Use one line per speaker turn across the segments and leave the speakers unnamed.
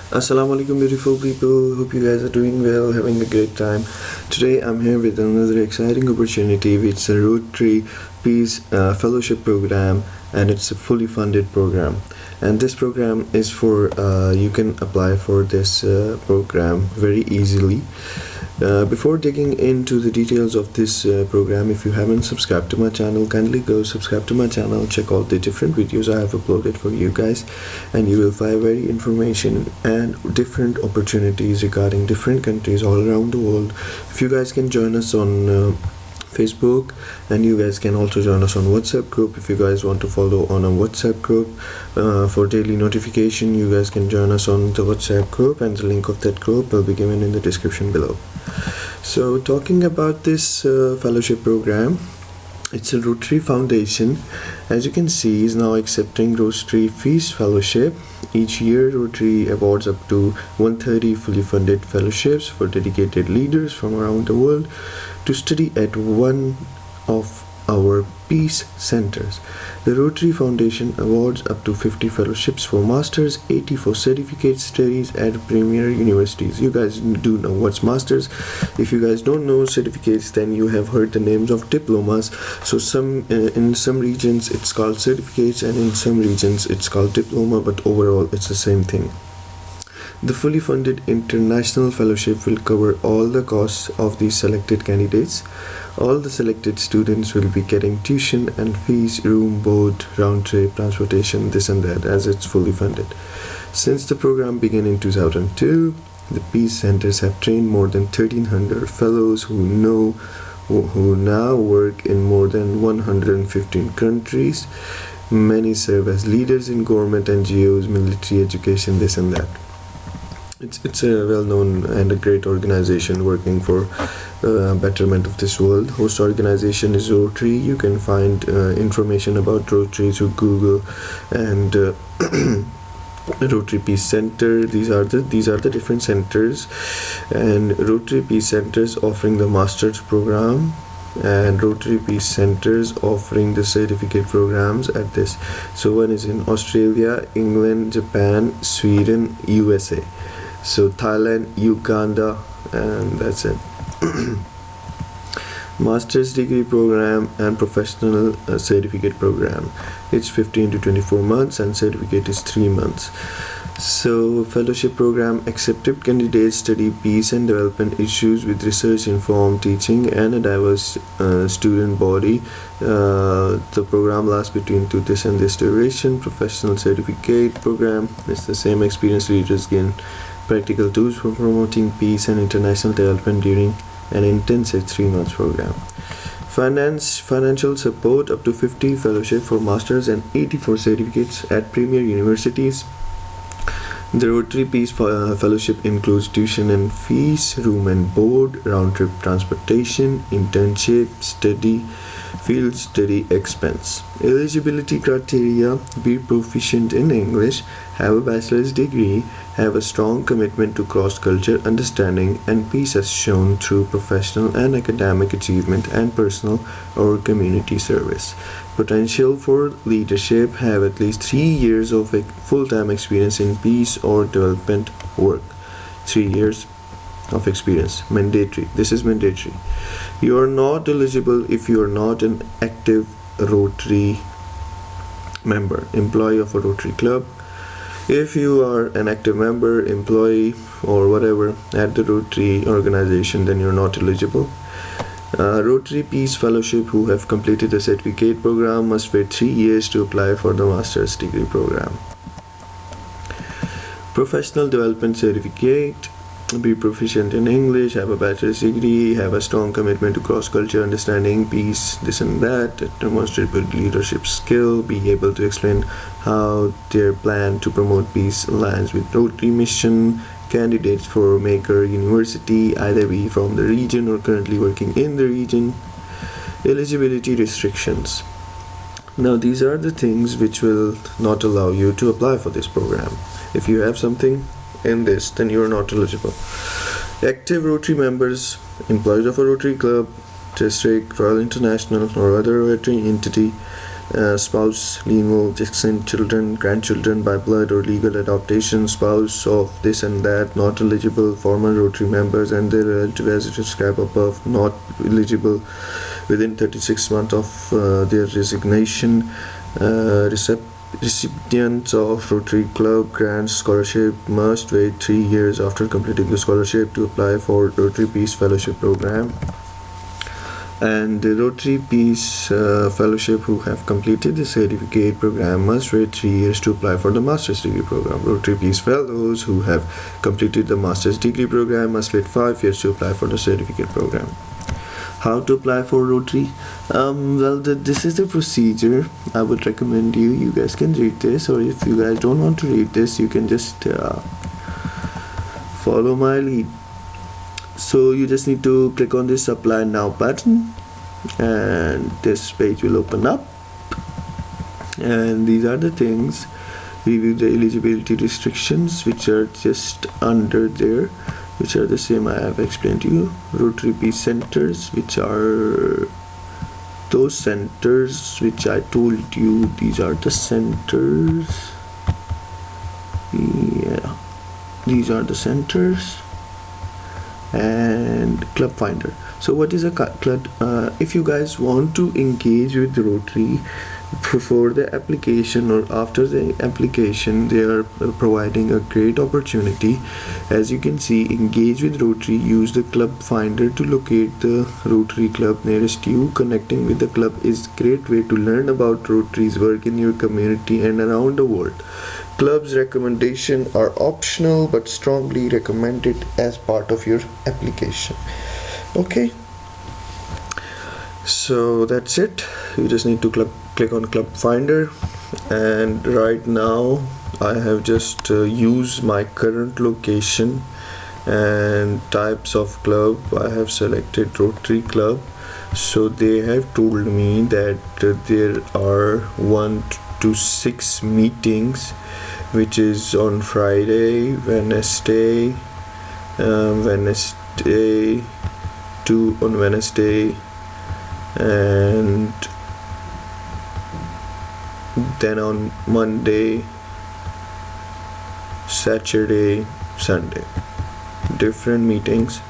Assalamu alaikum, beautiful people. Hope you guys are doing well, having a great time. Today I'm here with another exciting opportunity, which is a Rotary Peace Fellowship program, and it's a fully funded program. And this program is for you can apply for this program very easily. Before digging into the details of this program, if you haven't subscribed to my channel, kindly go subscribe to my channel, check out the different videos I have uploaded for you guys, and you will find very information and different opportunities regarding different countries all around the world. If you guys can join us on Facebook, and you guys can also join us on WhatsApp group. If you guys want to follow on a WhatsApp group for daily notification, you guys can join us on the WhatsApp group, and the link of that group will be given in the description below. So talking about this fellowship program, it's a Rotary Foundation, as you can see, is now accepting Rotary Peace Fellowship. Each year Rotary awards up to 130 fully funded fellowships for dedicated leaders from around the world to study at one of our peace centers. The Rotary Foundation awards up to 50 fellowships for masters, 80 for certificate studies at premier universities. You guys do know what's masters. If you guys don't know certificates, then you have heard the names of diplomas. So in some regions it's called certificates, and in some regions it's called diploma, but overall it's the same thing. The fully funded international fellowship will cover all the costs of these selected candidates. All the selected students will be getting tuition and fees, room, board, round trip, transportation, this and that, as it's fully funded. Since the program began in 2002, the peace centers have trained more than 1,300 fellows who now work in more than 115 countries. Many serve as leaders in government, NGOs, military, education, this and that. It's a well-known and a great organization working for betterment of this world. Host organization is Rotary. You can find information about Rotary through Google and Rotary Peace Center. These are the different centers, and Rotary Peace Centers offering the master's program, and Rotary Peace Centers offering the certificate programs at this. So one is in Australia, England, Japan, Sweden, USA. So Thailand, Uganda, and that's it. Master's degree program and professional certificate program. It's 15 to 24 months, and certificate is 3 months. So fellowship program accepted candidates study peace and development issues with research informed teaching and a diverse student body. The program lasts between this and this duration. Professional certificate program is the same. Experienced leaders gain practical tools for promoting peace and international development during an intensive 3 month program. Financial support up to 50 fellowship for masters and 80 for certificates at premier universities. The Rotary Peace Fellowship includes tuition and fees, room and board, round-trip transportation, internship, field study expense. Eligibility criteria: be proficient in English, have a bachelor's degree, have a strong commitment to cross-culture understanding and peace as shown through professional and academic achievement and personal or community service. Potential for leadership: have at least 3 years of full-time experience in peace or development work. 3 years of experience. Mandatory. This is mandatory. You are not eligible if you are not an active Rotary member, employee of a Rotary Club. If you are an active member, employee, or whatever at the Rotary organization, then you're not eligible. Rotary Peace Fellowship who have completed the certificate program must wait 3 years to apply for the master's degree program. Professional development certificate: be proficient in English, have a bachelor's degree, have a strong commitment to cross-culture understanding, peace, this and that, demonstrate good leadership skill, be able to explain how their plan to promote peace aligns with Rotary mission. Candidates for Maker University either be from the region or currently working in the region. Eligibility restrictions. Now these are the things which will not allow you to apply for this program. If you have something in this, then you are not eligible. Active Rotary members, employees of a Rotary Club, district, Royal International, or other Rotary entity, spouse, legal, distant children, grandchildren by blood or legal adoption, spouse of this and that, not eligible, former Rotary members and their relative as described above, not eligible within 36 months of their resignation, recipients of Rotary Club grants scholarship must wait 3 years after completing the scholarship to apply for Rotary Peace Fellowship Program. And the Rotary Peace Fellowship who have completed the certificate program must wait 3 years to apply for the master's degree program. Rotary Peace Fellows who have completed the master's degree program must wait 5 years to apply for the certificate program. How to apply for Rotary? This is the procedure. I would recommend you guys can read this, or if you guys don't want to read this, you can just follow my lead. So you just need to click on this apply now button, and this page will open up, and these are the things. Review the eligibility restrictions, which are just under there, which are the same I have explained to you. Rotary Peace Centers, which are those centers which I told you. These are the centers. Yeah, these are the centers. And Club Finder. So what is a club? If you guys want to engage with Rotary before the application or after the application, they are providing a great opportunity. As you can see, engage with Rotary. Use the Club Finder to locate the Rotary Club nearest you. Connecting with the club is a great way to learn about Rotary's work in your community and around the world. Club's recommendations are optional but strongly recommended as part of your application. Okay, so that's it. You just need to click on Club Finder, and right now I have just used my current location and types of club. I have selected Rotary Club. So they have told me that there are 1 to 6 meetings, which is on Friday, Wednesday, Wednesday, 2 on Wednesday, and then on Monday, Saturday, Sunday. Different meetings.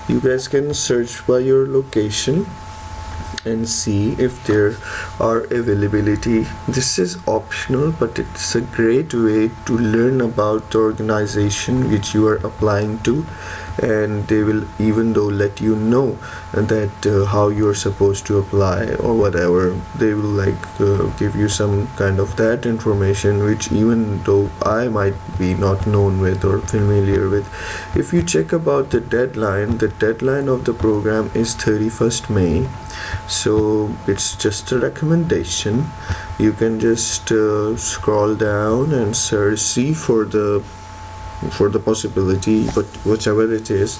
You guys can search by your location and see if there are availability. This is optional, but it's a great way to learn about the organization which you are applying to, and they will even though let you know that how you're supposed to apply or whatever. They will give you some kind of that information, which even though I might be not known with or familiar with. If you check about the deadline of the program is 31st May. So it's just a recommendation. You can just scroll down and see for the possibility, but whichever it is,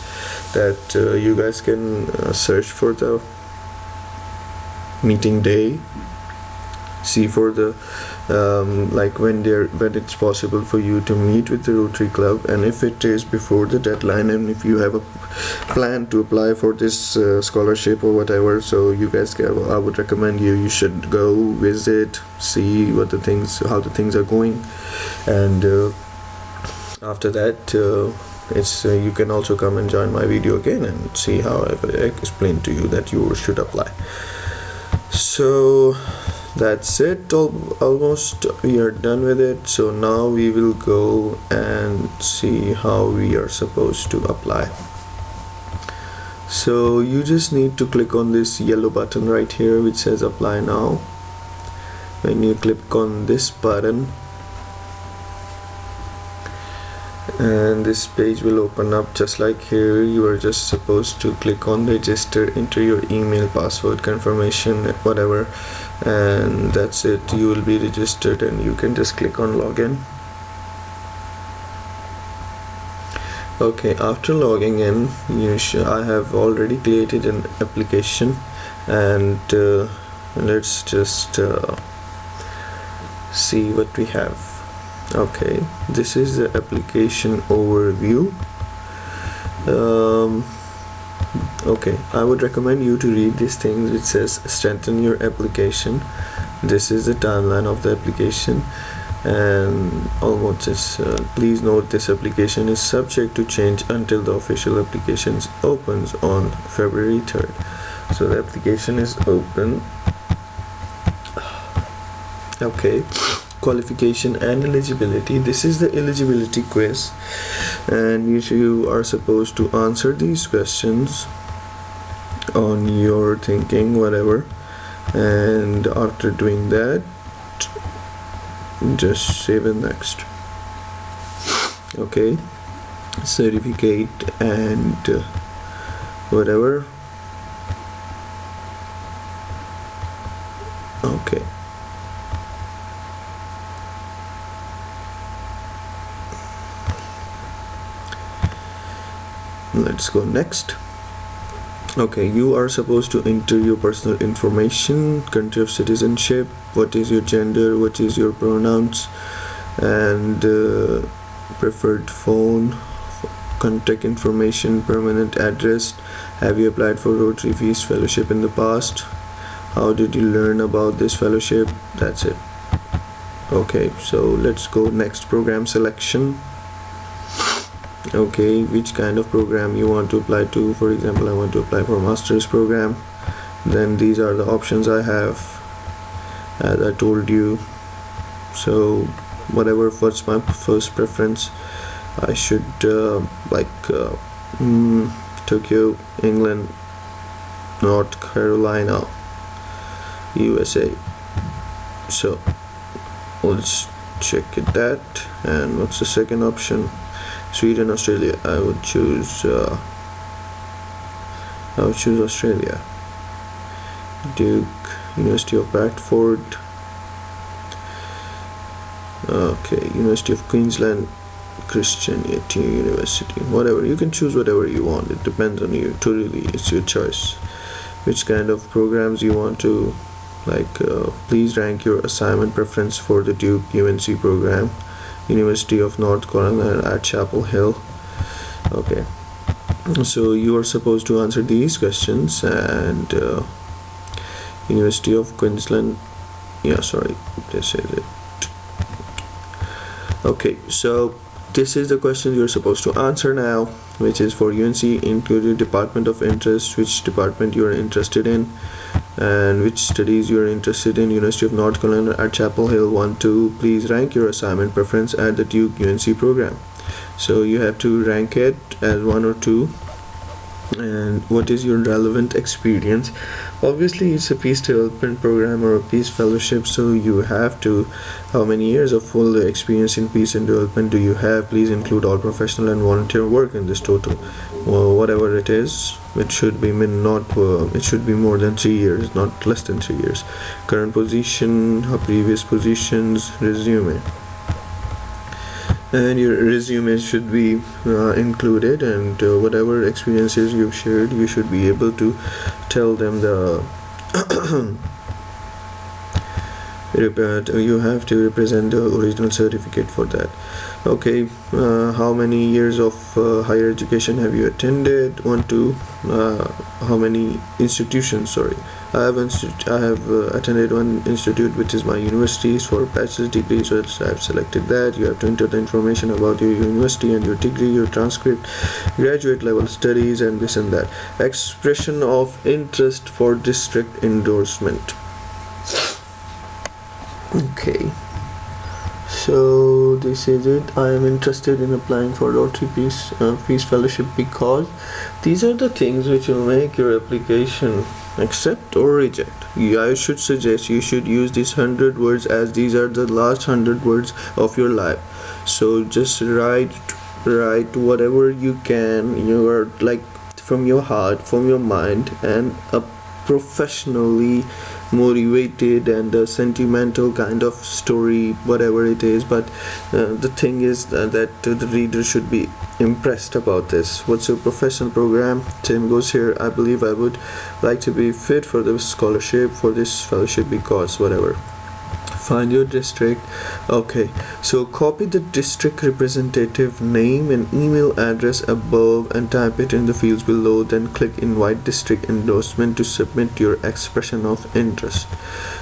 that you guys can search for the meeting day, see for the when it's possible for you to meet with the Rotary Club, and if it is before the deadline, and if you have a plan to apply for this scholarship or whatever, so you guys I would recommend you should go visit, see how the things are going, and after that you can also come and join my video again and see how I explained to you that you should apply. So that's it. Almost we are done with it. So now we will go and see how we are supposed to apply. So you just need to click on this yellow button right here which says apply now. When you click on this button, and this page will open up just like here. You are just supposed to click on register, enter your email, password, confirmation, whatever, and that's it. You will be registered, and you can just click on login. Okay, after logging in, I have already created an application, and let's just see what we have. Okay, this is the application overview. Okay, I would recommend you to read these things which says strengthen your application. This is the timeline of the application, and almost please note this application is subject to change until the official application opens on February 3rd. So the application is open. Okay, qualification and eligibility. This is the eligibility quiz, and you are supposed to answer these questions on your thinking, whatever, and after doing that, just save it next. Okay, certificate and whatever. Okay, let's go next. Okay, you are supposed to enter your personal information, country of citizenship, what is your gender, what is your pronouns, and preferred phone, contact information, permanent address. Have you applied for Rotary Peace Fellowship in the past? How did you learn about this fellowship? That's it. Okay, so let's go next. Program selection. Okay, which kind of program you want to apply to. For example, I want to apply for master's program. Then these are the options I have, as I told you. So whatever, what's my first preference, I should Tokyo, England, North Carolina, USA. So let's check that. And what's the second option? Sweden, Australia. I would choose Australia. Duke, University of Bradford. Okay, University of Queensland, Christianity University. Whatever, you can choose whatever you want. It depends on you. Totally, it's your choice. Which kind of programs you want to please rank your assignment preference for the Duke UNC program. University of North Carolina at Chapel Hill. Okay, so you are supposed to answer these questions. And University of Queensland, this is it. Okay, so this is the question you're supposed to answer now, which is for UNC, include your department of interest, which department you are interested in, and which studies you are interested in. University of North Carolina at Chapel Hill 1-2. Please rank your assignment preference at the Duke UNC program. So you have to rank it as 1 or 2. And what is your relevant experience? Obviously it's a peace development program or a peace fellowship, so you have to, how many years of full experience in peace and development do you have? Please include all professional and volunteer work in this total. Well, whatever it is, it should be it should be more than 3 years, not less than 3 years. Current position, previous positions, resume. And your resume should be included, and whatever experiences you've shared, you should be able to tell them the you have to represent the original certificate for that. Okay, how many years of higher education have you attended? 1, 2. How many institutions? I have attended one institute, which is my university for bachelor's degree, so I've selected that. You have to enter the information about your university and your degree, your transcript, graduate level studies, and this and that. Expression of interest for district endorsement. Okay, so this is it. I am interested in applying for Rotary Peace Fellowship because these are the things which will make your application accept or reject. I should suggest you should use these 100 words, as these are the last 100 words of your life. So just write whatever you can. You are from your heart, from your mind, and a professionally motivated and a sentimental kind of story, whatever it is. But the thing is that the reader should be impressed about this. What's your professional program? Same goes here. I believe I would like to be fit for the scholarship, for this fellowship, because whatever. Find your district. Okay, so copy the district representative name and email address above and type it in the fields below, then click invite district endorsement to submit your expression of interest.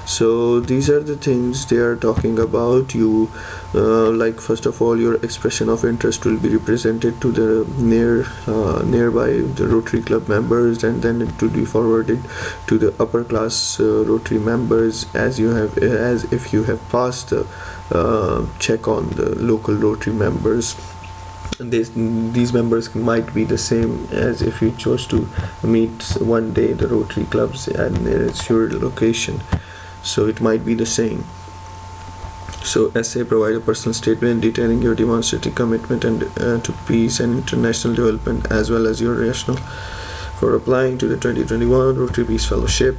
So these are the things they are talking about. You like, first of all, your expression of interest will be represented to the nearby the Rotary Club members, and then it will be forwarded to the upper class Rotary members as if you have passed the check on the local Rotary members. These members might be the same as if you chose to meet one day the Rotary Clubs and it's your location, so it might be the same. So essay, provide a personal statement detailing your demonstrative commitment to peace and international development, as well as your rationale for applying to the 2021 Rotary Peace Fellowship.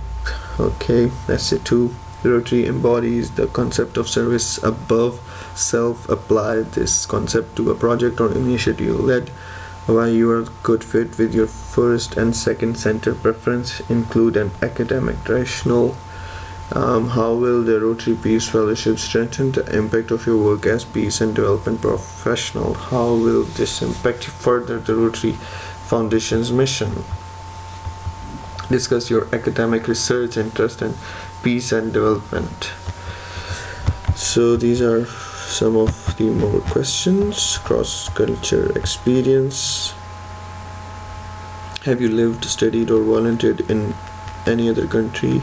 Okay, essay 2. Rotary embodies the concept of service above self. Apply this concept to a project or initiative led. Why you are a good fit with your first and second center preference. Include an academic rationale. How will the Rotary Peace Fellowship strengthen the impact of your work as peace and development professional? How will this impact further the Rotary Foundation's mission? Discuss your academic research interest in peace and development. So these are some of the more questions. Cross-culture experience. Have you lived, studied, or volunteered in any other country?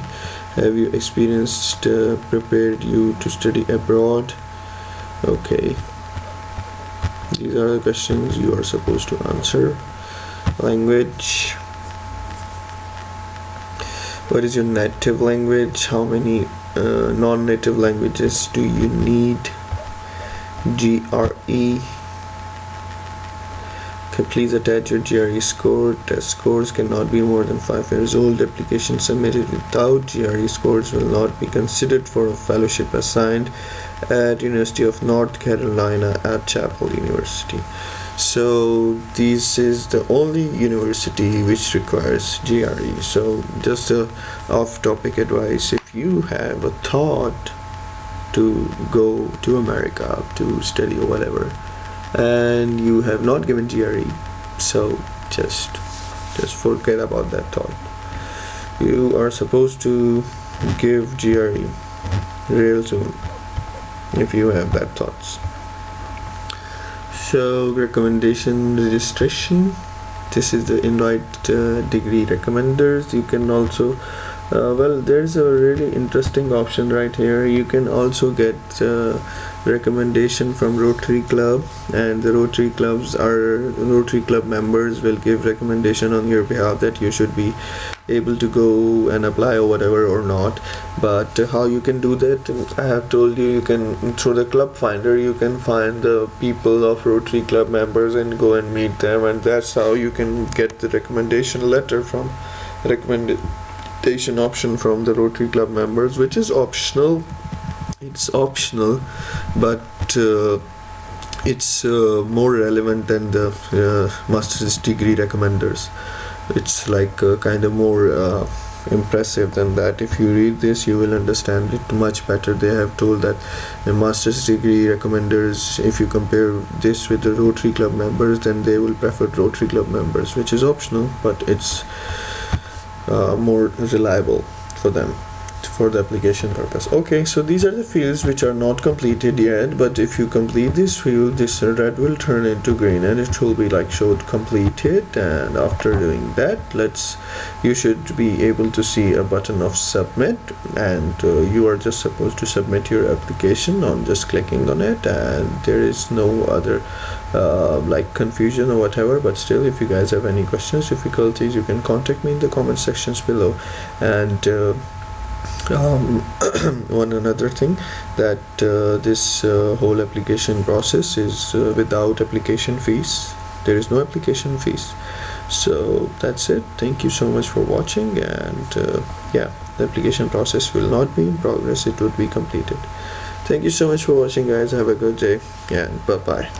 Have you experienced prepared you to study abroad? Okay, these are the questions you are supposed to answer. Language. What is your native language? How many non-native languages do you need? GRE. Okay, please attach your GRE score. Test scores cannot be more than 5 years old. Application submitted without GRE scores will not be considered for a fellowship assigned at University of North Carolina at Chapel University. So this is the only university which requires GRE. So just a off-topic advice: if you have a thought to go to America to study or whatever, and you have not given GRE, so just forget about that thought. You are supposed to give GRE real soon if you have that thoughts. So recommendation registration. This is the invite degree recommenders. You can also there's a really interesting option right here. You can also get recommendation from Rotary Club, and the Rotary Club members will give recommendation on your behalf that you should be able to go and apply or whatever or not. But how you can do that, I have told you. You can, through the club finder, you can find the people of Rotary Club members and go and meet them, and that's how you can get the recommendation letter from recommendation option from the Rotary Club members, which is optional. It's optional, but it's more relevant than the master's degree recommenders. It's like kind of more impressive than that. If you read this, you will understand it much better. They have told that the master's degree recommenders, if you compare this with the Rotary Club members, then they will prefer Rotary Club members, which is optional, but it's more reliable for them for the application purpose. Okay, so these are the fields which are not completed yet, but if you complete this field, this red will turn into green and it will be like showed completed. And after doing that, you should be able to see a button of submit, and you are just supposed to submit your application on just clicking on it, and there is no other like confusion or whatever. But still, if you guys have any questions, difficulties, you can contact me in the comment sections below. And one another thing, that this whole application process is without application fees. There is no application fees. So that's it. Thank you so much for watching, and yeah, the application process will not be in progress, it would be completed. Thank you so much for watching, guys. Have a good day, and bye bye.